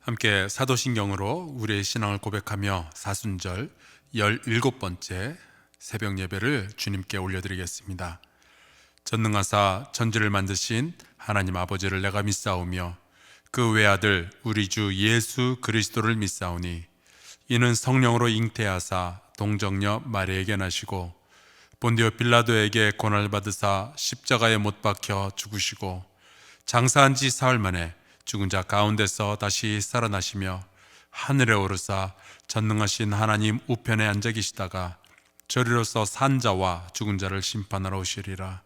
함께 사도신경으로 우리의 신앙을 고백하며 사순절 17번째 새벽 예배를 주님께 올려드리겠습니다. 전능하사 천지를 만드신 하나님 아버지를 내가 믿사오며 그 외아들 우리 주 예수 그리스도를 믿사오니 이는 성령으로 잉태하사 동정녀 마리아에게 나시고 본디오 빌라도에게 고난을 받으사 십자가에 못 박혀 죽으시고 장사한 지 사흘 만에 죽은 자 가운데서 다시 살아나시며 하늘에 오르사 전능하신 하나님 우편에 앉아 계시다가 저리로서 산 자와 죽은 자를 심판하러 오시리라.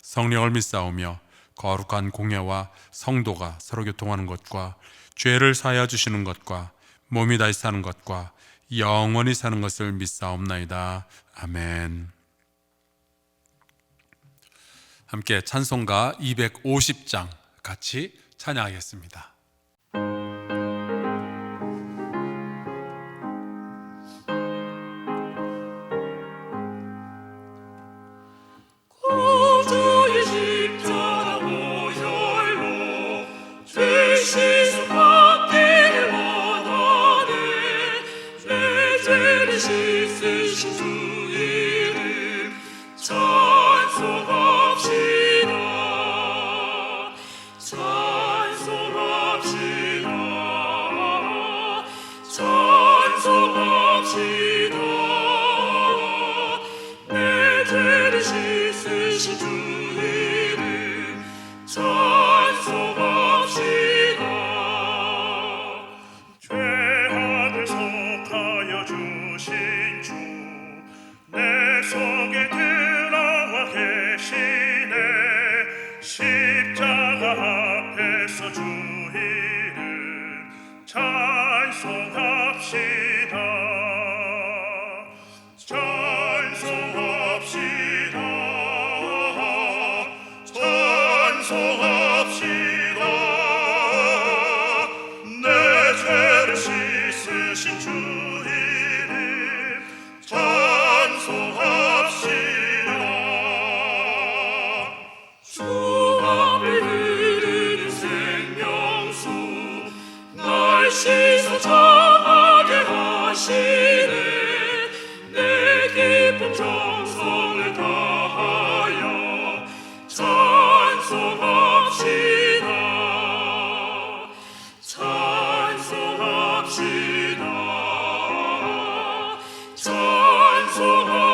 성령을 믿사오며 거룩한 공예와 성도가 서로 교통하는 것과 죄를 사하여 주시는 것과 몸이 다시 사는 것과 영원히 사는 것을 믿사옵나이다. 아멘. 함께 찬송가 250장 같이 찬양하겠습니다. 구주의 십자가 보혈로 죄 씻음받기를 원하네. 내 죄를 씻으신 주 이름 찬송합시다. 찬송합시다. 내 죄를 씻으신 주 이름 찬송합시다. 죄악을 속하여 주신 주 내 속에 들어와 계시네. 십자가 앞에서 주 이름 찬송합시다. 찬송합시다. 찬송합시다. 내 죄를 씻으신 주 이름 찬송합시다. 주 앞에 흐르는 생명수 날 씻어 정하게 하시네. 내 깊은 정성을 다하여 찬송합시다. 찬송합시다.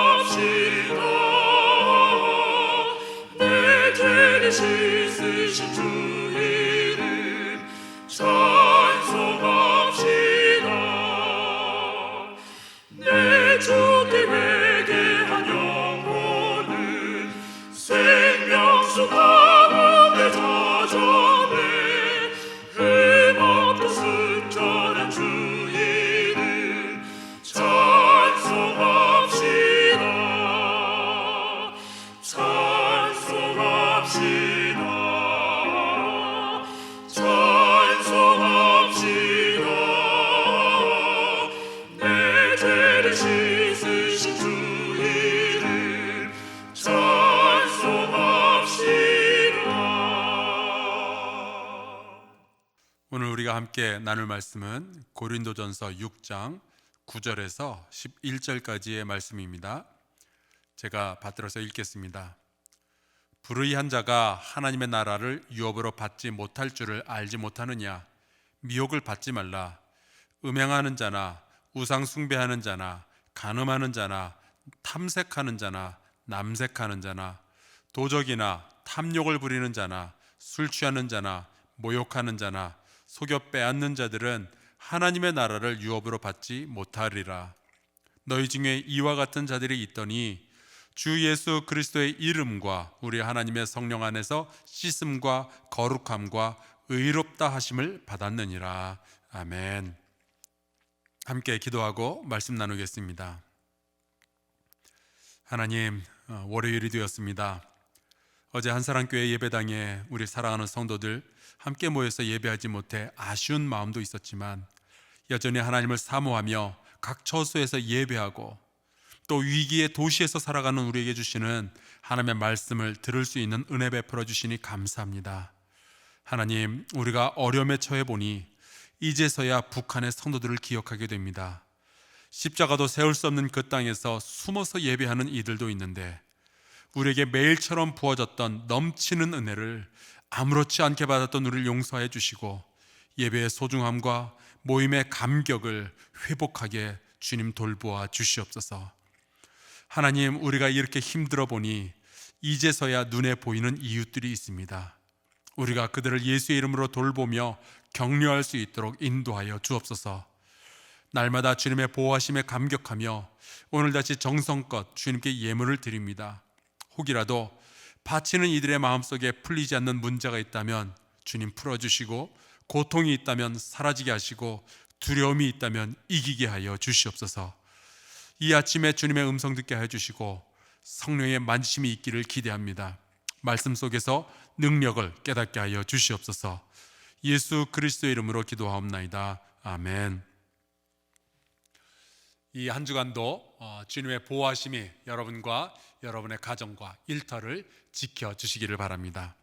찬송합시다. 내 죄를 씻으신 주 이름 찬송합시다. 내 주께 회개한 영혼은 생명수 가운데 자전해. 흠없고 순전한 주 이름 찬송합시다. 찬송합시다. 찬송합시다. 내 죄를 씻으신 주 이름 찬송합시다. 오늘 우리가 함께 나눌 말씀은 고린도전서 6장 9절에서 11절까지의 말씀입니다. 제가 받들어서 읽겠습니다. 불의한 자가 하나님의 나라를 유업으로 받지 못할 줄을 알지 못하느냐? 미혹을 받지 말라. 음행하는 자나 우상 숭배하는 자나 간음하는 자나 탐색하는 자나 남색하는 자나 도적이나 탐욕을 부리는 자나 술 취하는 자나 모욕하는 자나 속여 빼앗는 자들은 하나님의 나라를 유업으로 받지 못하리라. 너희 중에 이와 같은 자들이 있더니 주 예수 그리스도의 이름과 우리 하나님의 성령 안에서 씻음과 거룩함과 의롭다 하심을 받았느니라. 아멘. 함께 기도하고 말씀 나누겠습니다. 하나님, 월요일이 되었습니다. 어제 한사랑교회 예배당에 우리 사랑하는 성도들 함께 모여서 예배하지 못해 아쉬운 마음도 있었지만 여전히 하나님을 사모하며 각 처소에서 예배하고 또 위기의 도시에서 살아가는 우리에게 주시는 하나님의 말씀을 들을 수 있는 은혜 베풀어 주시니 감사합니다. 하나님, 우리가 어려움에 처해 보니 이제서야 북한의 성도들을 기억하게 됩니다. 십자가도 세울 수 없는 그 땅에서 숨어서 예배하는 이들도 있는데 우리에게 매일처럼 부어졌던 넘치는 은혜를 아무렇지 않게 받았던 우리를 용서해 주시고 예배의 소중함과 모임의 감격을 회복하게 주님 돌보아 주시옵소서. 하나님, 우리가 이렇게 힘들어 보니 이제서야 눈에 보이는 이웃들이 있습니다. 우리가 그들을 예수의 이름으로 돌보며 격려할 수 있도록 인도하여 주옵소서. 날마다 주님의 보호하심에 감격하며 오늘 다시 정성껏 주님께 예물을 드립니다. 혹이라도 바치는 이들의 마음속에 풀리지 않는 문제가 있다면 주님 풀어주시고, 고통이 있다면 사라지게 하시고, 두려움이 있다면 이기게 하여 주시옵소서. 이 아침에 주님의 음성 듣게 하여 주시고 성령의 만지심이 있기를 기대합니다. 말씀 속에서 능력을 깨닫게 하여 주시옵소서. 예수 그리스도의 이름으로 기도하옵나이다. 아멘. 이 한 주간도 주님의 보호하심이 여러분과 여러분의 가정과 일터를 지켜주시기를 바랍니다.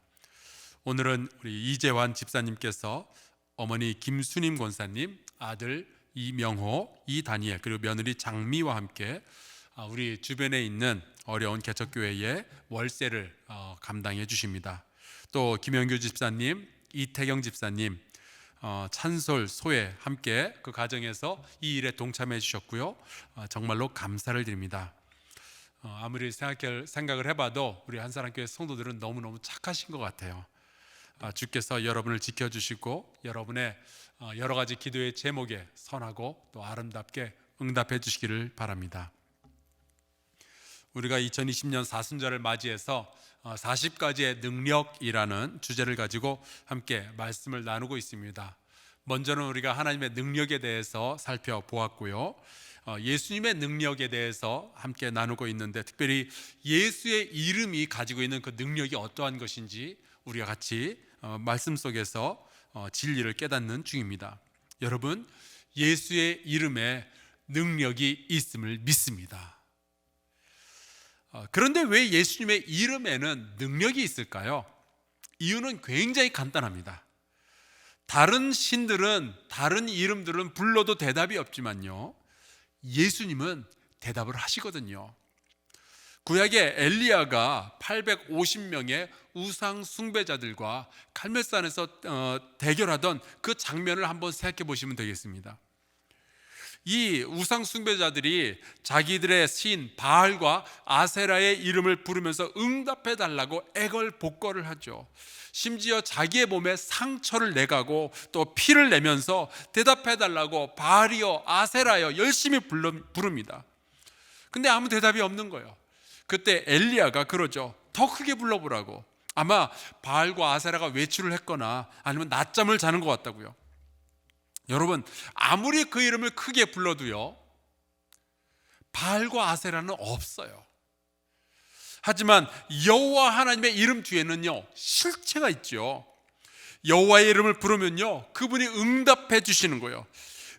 오늘은 우리 이재환 집사님께서 어머니 김수님 권사님, 아들 이명호, 이다니엘, 그리고 며느리 장미와 함께 우리 주변에 있는 어려운 개척교회의 월세를 감당해 주십니다. 또 김영규 집사님, 이태경 집사님, 찬솔, 소혜 함께 그 가정에서 이 일에 동참해 주셨고요. 정말로 감사를 드립니다. 아무리 생각을 해봐도 우리 한사람교회 성도들은 너무너무 착하신 것 같아요. 주께서 여러분을 지켜주시고 여러분의 여러 가지 기도의 제목에 선하고 또 아름답게 응답해 주시기를 바랍니다. 우리가 2020년 사순절을 맞이해서 40가지의 능력이라는 주제를 가지고 함께 말씀을 나누고 있습니다. 먼저는 우리가 하나님의 능력에 대해서 살펴보았고요. 예수님의 능력에 대해서 함께 나누고 있는데, 특별히 예수의 이름이 가지고 있는 그 능력이 어떠한 것인지 우리가 같이 말씀 속에서 진리를 깨닫는 중입니다. 여러분, 예수의 이름에 능력이 있음을 믿습니다. 그런데 왜 예수님의 이름에는 능력이 있을까요? 이유는 굉장히 간단합니다. 다른 신들은, 다른 이름들은 불러도 대답이 없지만요, 예수님은 대답을 하시거든요. 구약의 엘리야가 850명의 우상 숭배자들과 갈멜산에서 대결하던 그 장면을 한번 생각해 보시면 되겠습니다. 이 우상 숭배자들이 자기들의 신 바알과 아세라의 이름을 부르면서 응답해 달라고 애걸복걸을 하죠. 심지어 자기의 몸에 상처를 내가고 또 피를 내면서 대답해 달라고 바알이여 아세라여 열심히 부릅니다. 근데 아무 대답이 없는 거예요. 그때 엘리야가 그러죠. 더 크게 불러보라고. 아마 바알과 아세라가 외출을 했거나 아니면 낮잠을 자는 것 같다고요. 여러분, 아무리 그 이름을 크게 불러도요, 바알과 아세라는 없어요. 하지만 여호와 하나님의 이름 뒤에는요, 실체가 있죠. 여호와의 이름을 부르면요, 그분이 응답해 주시는 거예요.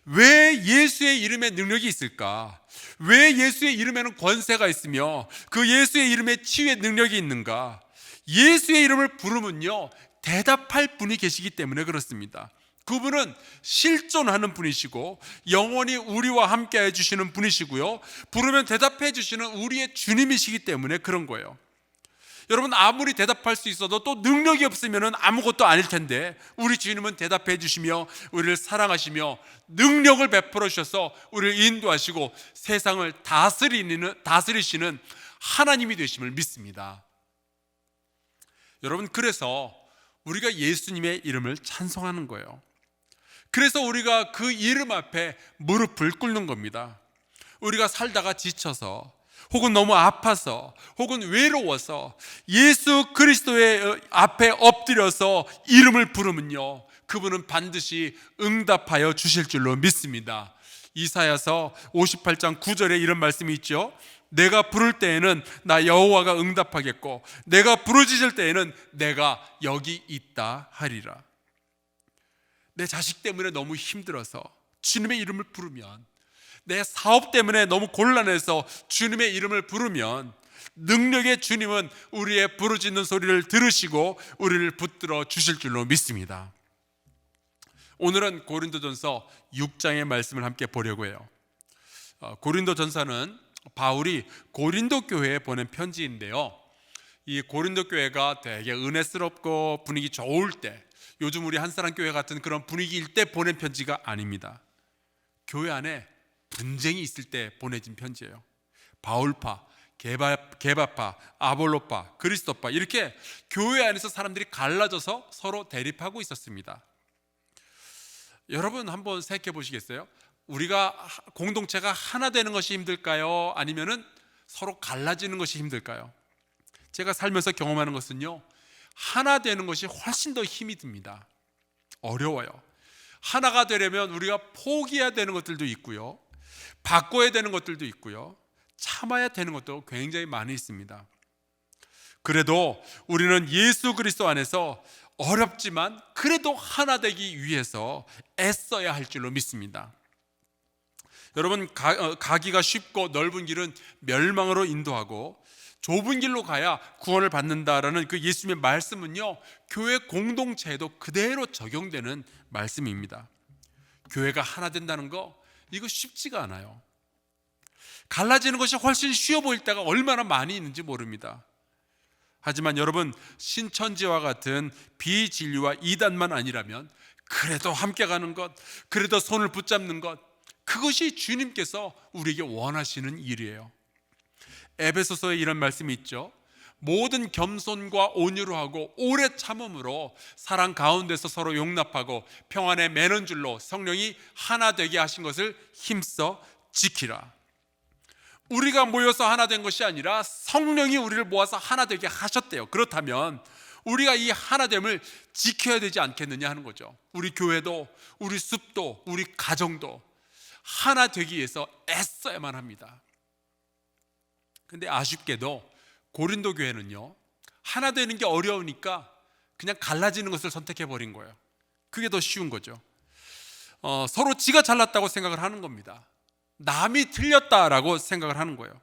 왜 예수의 이름에 능력이 있을까? 왜 예수의 이름에는 권세가 있으며 그 예수의 이름에 치유의 능력이 있는가? 예수의 이름을 부르면요, 대답할 분이 계시기 때문에 그렇습니다. 그분은 실존하는 분이시고 영원히 우리와 함께 해주시는 분이시고요, 부르면 대답해 주시는 우리의 주님이시기 때문에 그런 거예요. 여러분, 아무리 대답할 수 있어도 또 능력이 없으면 아무것도 아닐 텐데, 우리 주님은 대답해 주시며 우리를 사랑하시며 능력을 베풀어 주셔서 우리를 인도하시고 세상을 다스리시는 하나님이 되심을 믿습니다. 여러분, 그래서 우리가 예수님의 이름을 찬송하는 거예요. 그래서 우리가 그 이름 앞에 무릎을 꿇는 겁니다. 우리가 살다가 지쳐서 혹은 너무 아파서 혹은 외로워서 예수 그리스도의 앞에 엎드려서 이름을 부르면요, 그분은 반드시 응답하여 주실 줄로 믿습니다. 이사야서 58장 9절에 이런 말씀이 있죠. 내가 부를 때에는 나 여호와가 응답하겠고 내가 부르짖을 때에는 내가 여기 있다 하리라. 내 자식 때문에 너무 힘들어서 주님의 이름을 부르면, 내 사업 때문에 너무 곤란해서 주님의 이름을 부르면 능력의 주님은 우리의 부르짖는 소리를 들으시고 우리를 붙들어 주실 줄로 믿습니다. 오늘은 고린도전서 6장의 말씀을 함께 보려고 해요. 고린도전서는 바울이 고린도 교회에 보낸 편지인데요, 이 고린도 교회가 되게 은혜스럽고 분위기 좋을 때, 요즘 우리 한사랑교회 같은 그런 분위기일 때 보낸 편지가 아닙니다. 교회 안에 분쟁이 있을 때 보내진 편지예요. 바울파, 게바파, 아볼로파, 그리스도파, 이렇게 교회 안에서 사람들이 갈라져서 서로 대립하고 있었습니다. 여러분 한번 생각해 보시겠어요? 우리가 공동체가 하나 되는 것이 힘들까요? 아니면은 서로 갈라지는 것이 힘들까요? 제가 살면서 경험하는 것은요, 하나 되는 것이 훨씬 더 힘이 듭니다. 어려워요. 하나가 되려면 우리가 포기해야 되는 것들도 있고요, 바꿔야 되는 것들도 있고요, 참아야 되는 것도 굉장히 많이 있습니다. 그래도 우리는 예수 그리스도 안에서 어렵지만 그래도 하나 되기 위해서 애써야 할 줄로 믿습니다. 여러분, 가기가 쉽고 넓은 길은 멸망으로 인도하고 좁은 길로 가야 구원을 받는다라는 그 예수님의 말씀은요, 교회 공동체에도 그대로 적용되는 말씀입니다. 교회가 하나 된다는 거, 이거 쉽지가 않아요. 갈라지는 것이 훨씬 쉬워 보일 때가 얼마나 많이 있는지 모릅니다. 하지만 여러분, 신천지와 같은 비진리와 이단만 아니라면 그래도 함께 가는 것, 그래도 손을 붙잡는 것, 그것이 주님께서 우리에게 원하시는 일이에요. 에베소서에 이런 말씀이 있죠. 모든 겸손과 온유로 하고 오래 참음으로 사랑 가운데서 서로 용납하고 평안에 매는 줄로 성령이 하나 되게 하신 것을 힘써 지키라. 우리가 모여서 하나 된 것이 아니라 성령이 우리를 모아서 하나 되게 하셨대요. 그렇다면 우리가 이 하나됨을 지켜야 되지 않겠느냐 하는 거죠. 우리 교회도, 우리 숲도, 우리 가정도 하나 되기 위해서 애써야만 합니다. 근데 아쉽게도 고린도 교회는요, 하나 되는 게 어려우니까 그냥 갈라지는 것을 선택해 버린 거예요. 그게 더 쉬운 거죠. 서로 지가 잘났다고 생각을 하는 겁니다. 남이 틀렸다라고 생각을 하는 거예요.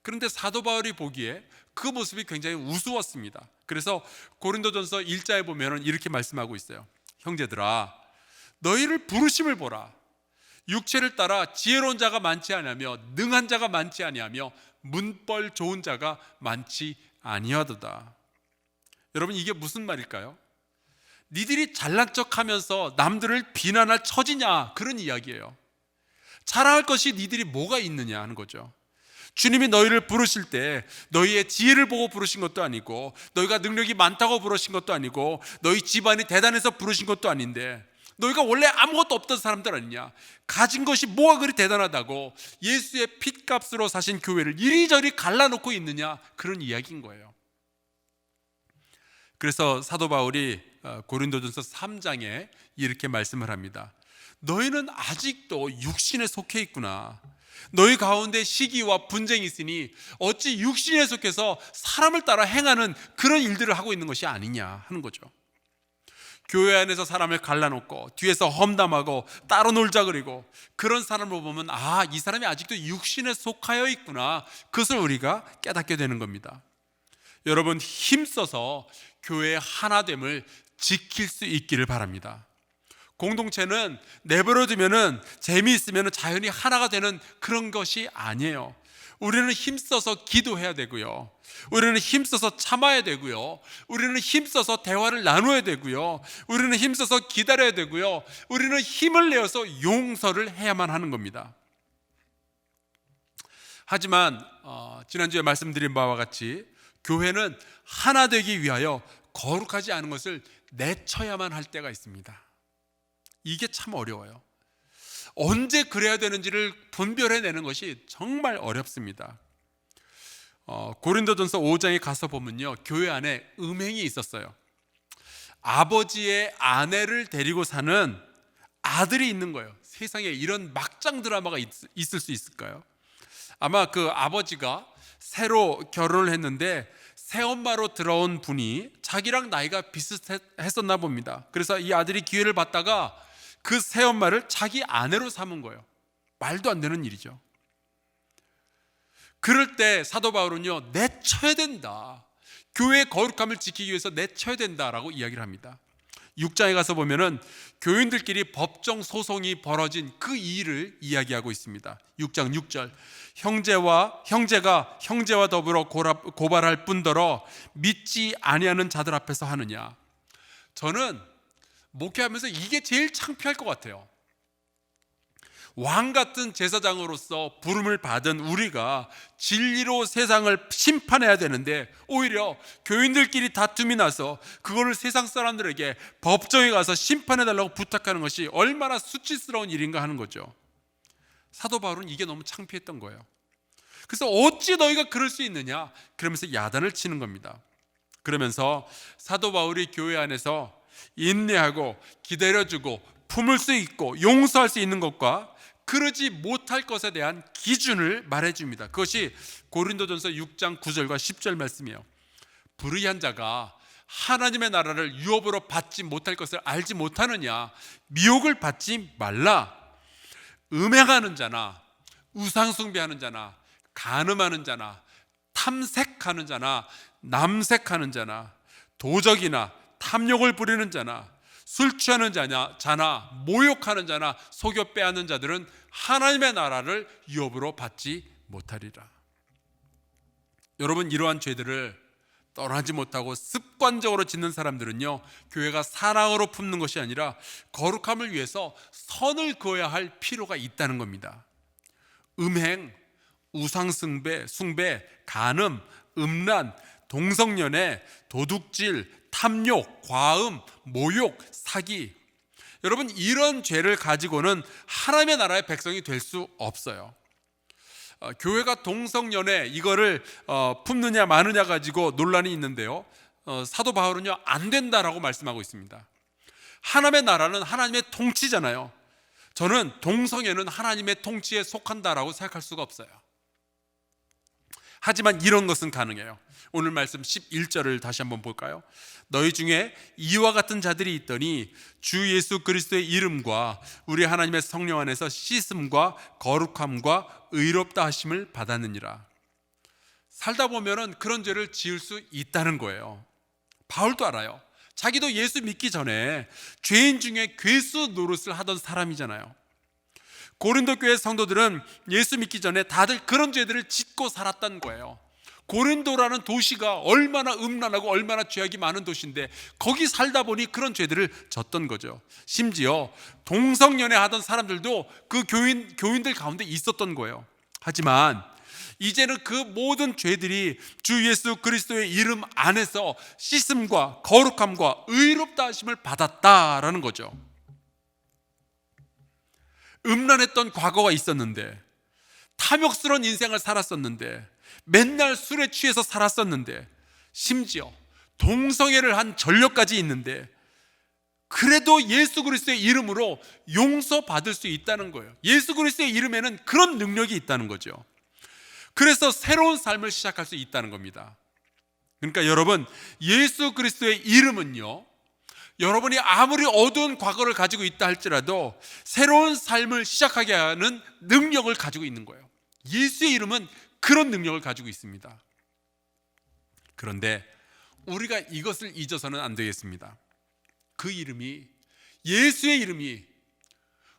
그런데 사도 바울이 보기에 그 모습이 굉장히 우스웠습니다. 그래서 고린도전서 1장에 보면 이렇게 말씀하고 있어요. 형제들아, 너희를 부르심을 보라. 육체를 따라 지혜로운 자가 많지 아니하며 능한 자가 많지 아니하며 문벌 좋은 자가 많지 아니하도다. 여러분, 이게 무슨 말일까요? 니들이 잘난 척하면서 남들을 비난할 처지냐, 그런 이야기예요. 자랑할 것이 니들이 뭐가 있느냐 하는 거죠. 주님이 너희를 부르실 때 너희의 지혜를 보고 부르신 것도 아니고, 너희가 능력이 많다고 부르신 것도 아니고, 너희 집안이 대단해서 부르신 것도 아닌데, 너희가 원래 아무것도 없던 사람들 아니냐, 가진 것이 뭐가 그리 대단하다고 예수의 핏값으로 사신 교회를 이리저리 갈라놓고 있느냐, 그런 이야기인 거예요. 그래서 사도 바울이 고린도전서 3장에 이렇게 말씀을 합니다. 너희는 아직도 육신에 속해 있구나. 너희 가운데 시기와 분쟁이 있으니 어찌 육신에 속해서 사람을 따라 행하는 그런 일들을 하고 있는 것이 아니냐 하는 거죠. 교회 안에서 사람을 갈라놓고 뒤에서 험담하고 따로 놀자 그리고 그런 사람을 보면, 아, 이 사람이 아직도 육신에 속하여 있구나, 그것을 우리가 깨닫게 되는 겁니다. 여러분, 힘써서 교회의 하나됨을 지킬 수 있기를 바랍니다. 공동체는 내버려두면 재미있으면 자연히 하나가 되는 그런 것이 아니에요. 우리는 힘써서 기도해야 되고요, 우리는 힘써서 참아야 되고요, 우리는 힘써서 대화를 나눠야 되고요, 우리는 힘써서 기다려야 되고요, 우리는 힘을 내어서 용서를 해야만 하는 겁니다. 하지만 지난주에 말씀드린 바와 같이 교회는 하나 되기 위하여 거룩하지 않은 것을 내쳐야만 할 때가 있습니다. 이게 참 어려워요. 언제 그래야 되는지를 분별해내는 것이 정말 어렵습니다. 고린도전서 5장에 가서 보면요, 교회 안에 음행이 있었어요. 아버지의 아내를 데리고 사는 아들이 있는 거예요. 세상에 이런 막장 드라마가 있을 수 있을까요? 아마 그 아버지가 새로 결혼을 했는데 새엄마로 들어온 분이 자기랑 나이가 비슷했었나 봅니다. 그래서 이 아들이 기회를 받다가 그 새엄마를 자기 아내로 삼은 거예요. 말도 안 되는 일이죠. 그럴 때 사도 바울은요, 내쳐야 된다, 교회의 거룩함을 지키기 위해서 내쳐야 된다라고 이야기를 합니다. 6장에 가서 보면은 교인들끼리 법정 소송이 벌어진 그 일을 이야기하고 있습니다. 6장 6절, 형제가 형제와 더불어 고발할 뿐더러 믿지 아니하는 자들 앞에서 하느냐. 저는 목회하면서 이게 제일 창피할 것 같아요. 왕 같은 제사장으로서 부름을 받은 우리가 진리로 세상을 심판해야 되는데 오히려 교인들끼리 다툼이 나서 그거를 세상 사람들에게 법정에 가서 심판해달라고 부탁하는 것이 얼마나 수치스러운 일인가 하는 거죠. 사도 바울은 이게 너무 창피했던 거예요. 그래서 어찌 너희가 그럴 수 있느냐 그러면서 야단을 치는 겁니다. 그러면서 사도 바울이 교회 안에서 인내하고 기다려주고 품을 수 있고 용서할 수 있는 것과 그러지 못할 것에 대한 기준을 말해줍니다. 그것이 고린도전서 6장 9절과 10절 말씀이에요. 불의한 자가 하나님의 나라를 유업으로 받지 못할 것을 알지 못하느냐. 미혹을 받지 말라. 음행하는 자나 우상숭배하는 자나 간음하는 자나 탐색하는 자나 남색하는 자나 도적이나 탐욕을 부리는 자나 술 취하는 자나 모욕하는 자나 속여 빼앗는 자들은 하나님의 나라를 유업으로 받지 못하리라. 여러분, 이러한 죄들을 떠나지 못하고 습관적으로 짓는 사람들은요, 교회가 사랑으로 품는 것이 아니라 거룩함을 위해서 선을 그어야 할 필요가 있다는 겁니다. 음행, 우상숭배, 간음, 음란, 동성연애, 도둑질, 탐욕, 과음, 모욕, 사기. 여러분, 이런 죄를 가지고는 하나님의 나라의 백성이 될 수 없어요. 교회가 동성연애 이거를 품느냐 마느냐 가지고 논란이 있는데요, 사도 바울은요 안 된다라고 말씀하고 있습니다. 하나님의 나라는 하나님의 통치잖아요. 저는 동성애는 하나님의 통치에 속한다라고 생각할 수가 없어요. 하지만 이런 것은 가능해요. 오늘 말씀 11절을 다시 한번 볼까요? 너희 중에 이와 같은 자들이 있더니 주 예수 그리스도의 이름과 우리 하나님의 성령 안에서 씻음과 거룩함과 의롭다 하심을 받았느니라. 살다 보면은 그런 죄를 지을 수 있다는 거예요. 바울도 알아요. 자기도 예수 믿기 전에 죄인 중에 괴수 노릇을 하던 사람이잖아요. 고린도 교회 성도들은 예수 믿기 전에 다들 그런 죄들을 짓고 살았던 거예요. 고린도라는 도시가 얼마나 음란하고 얼마나 죄악이 많은 도시인데 거기 살다 보니 그런 죄들을 졌던 거죠. 심지어 동성연애 하던 사람들도 그 교인들 가운데 있었던 거예요. 하지만 이제는 그 모든 죄들이 주 예수 그리스도의 이름 안에서 씻음과 거룩함과 의롭다 하심을 받았다라는 거죠. 음란했던 과거가 있었는데, 탐욕스러운 인생을 살았었는데, 맨날 술에 취해서 살았었는데, 심지어 동성애를 한 전력까지 있는데, 그래도 예수 그리스도의 이름으로 용서받을 수 있다는 거예요. 예수 그리스도의 이름에는 그런 능력이 있다는 거죠. 그래서 새로운 삶을 시작할 수 있다는 겁니다. 그러니까 여러분, 예수 그리스도의 이름은요, 여러분이 아무리 어두운 과거를 가지고 있다 할지라도 새로운 삶을 시작하게 하는 능력을 가지고 있는 거예요. 예수의 이름은 그런 능력을 가지고 있습니다. 그런데 우리가 이것을 잊어서는 안 되겠습니다. 그 이름이, 예수의 이름이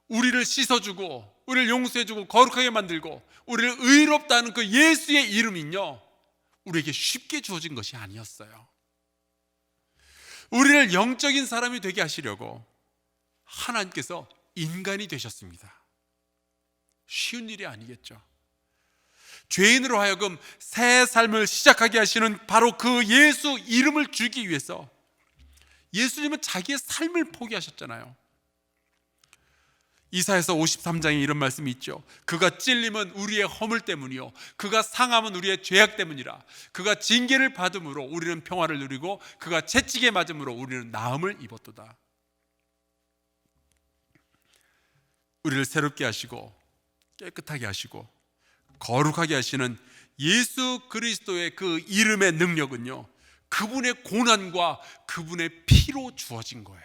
우리를 씻어주고 우리를 용서해주고 거룩하게 만들고 우리를 의롭다 하는 그 예수의 이름은요, 우리에게 쉽게 주어진 것이 아니었어요. 우리를 영적인 사람이 되게 하시려고 하나님께서 인간이 되셨습니다. 쉬운 일이 아니겠죠. 죄인으로 하여금 새 삶을 시작하게 하시는 바로 그 예수 이름을 주기 위해서 예수님은 자기의 삶을 포기하셨잖아요. 이사야서 53장에 이런 말씀이 있죠. 그가 찔림은 우리의 허물 때문이요 그가 상함은 우리의 죄악 때문이라. 그가 징계를 받음으로 우리는 평화를 누리고 그가 채찍에 맞음으로 우리는 나음을 입었도다. 우리를 새롭게 하시고 깨끗하게 하시고 거룩하게 하시는 예수 그리스도의 그 이름의 능력은요, 그분의 고난과 그분의 피로 주어진 거예요.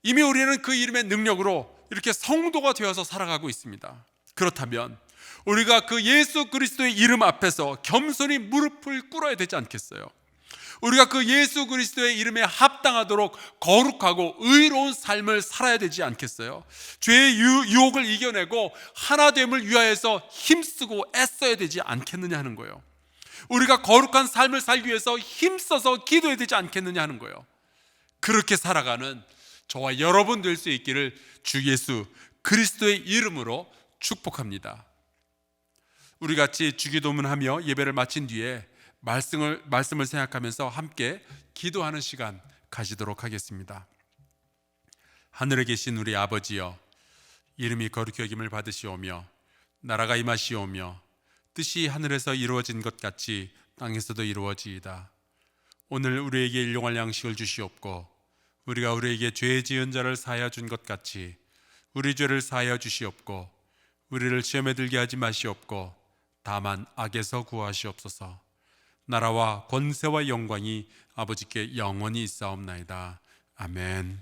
이미 우리는 그 이름의 능력으로 이렇게 성도가 되어서 살아가고 있습니다. 그렇다면 우리가 그 예수 그리스도의 이름 앞에서 겸손히 무릎을 꿇어야 되지 않겠어요? 우리가 그 예수 그리스도의 이름에 합당하도록 거룩하고 의로운 삶을 살아야 되지 않겠어요? 죄의 유혹을 이겨내고 하나됨을 위하여서 힘쓰고 애써야 되지 않겠느냐 하는 거예요. 우리가 거룩한 삶을 살기 위해서 힘써서 기도해야 되지 않겠느냐 하는 거예요. 그렇게 살아가는 저와 여러분 될 수 있기를 주 예수 그리스도의 이름으로 축복합니다. 우리 같이 주기도문하며 예배를 마친 뒤에 말씀을 생각하면서 함께 기도하는 시간 가지도록 하겠습니다. 하늘에 계신 우리 아버지여, 이름이 거룩히 여김을 받으시오며 나라가 임하시오며 뜻이 하늘에서 이루어진 것 같이 땅에서도 이루어지이다. 오늘 우리에게 일용할 양식을 주시옵고 우리가 우리에게 죄 지은 자를 사하여 준 것 같이 우리 죄를 사하여 주시옵고 우리를 시험에 들게 하지 마시옵고 다만 악에서 구하시옵소서. 나라와 권세와 영광이 아버지께 영원히 있사옵나이다. 아멘.